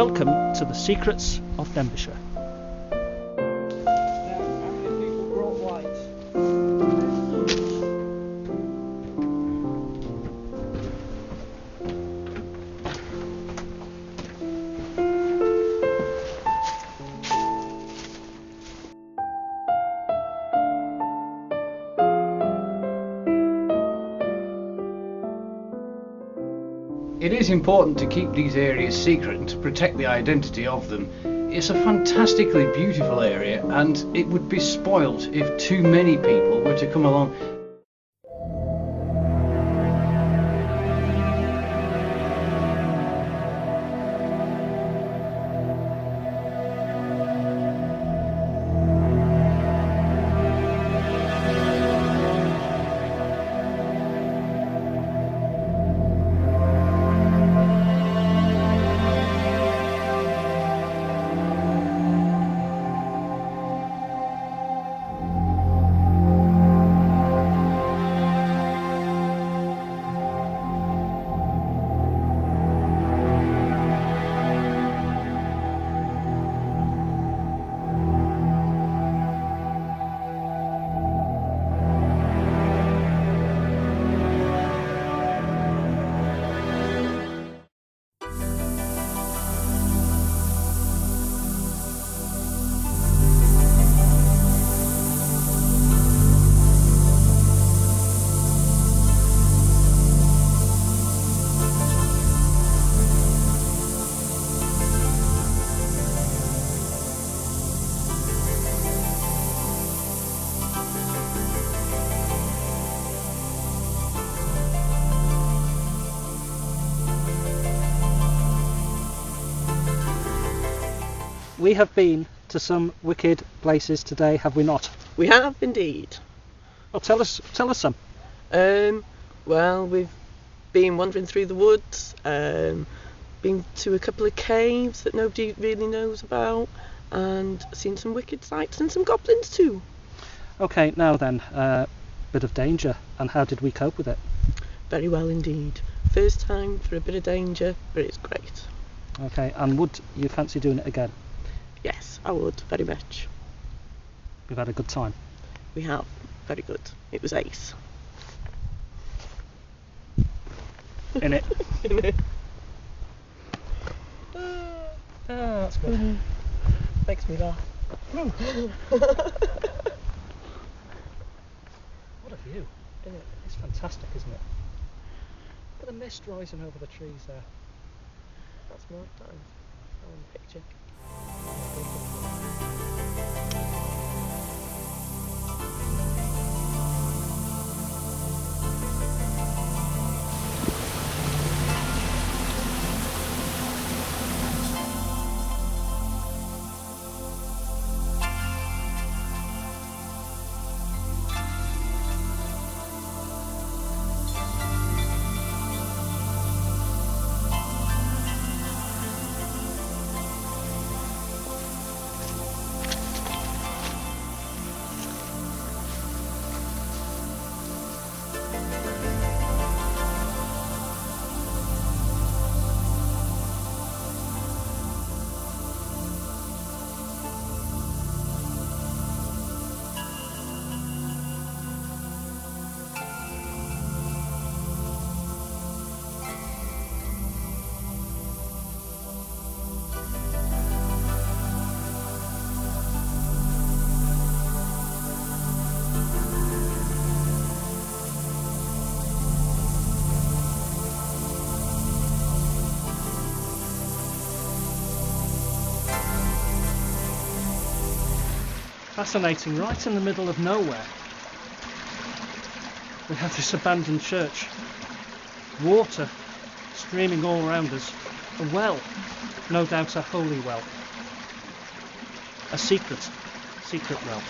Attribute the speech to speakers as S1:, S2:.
S1: Welcome to the Secrets of Denbighshire.
S2: It is important to keep these areas secret and to protect the identity of them. It's a fantastically beautiful area, and it would be spoilt if too many people were to come along.
S1: We have been to some wicked places today, have we not?
S3: We have indeed.
S1: Well, tell us some.
S3: Well, we've been wandering through the woods, been to a couple of caves that nobody really knows about, and seen some wicked sights and some goblins too.
S1: Okay, now then, bit of danger, and how did we cope with it?
S3: Very well indeed. First time for a bit of danger, but it's great.
S1: Okay, and would you fancy doing it again?
S3: Yes, I would, very much.
S1: We've had a good time.
S3: We have, very good. It was ace.
S1: In it.
S3: That's good. Makes me laugh.
S1: What a view. It's fantastic, isn't it? Look at the mist rising over the trees there.
S3: That's my time. I want a picture.
S1: Fascinating, right in the middle of nowhere. We have this abandoned church. Water streaming all around us. A well, no doubt a holy well. A secret well.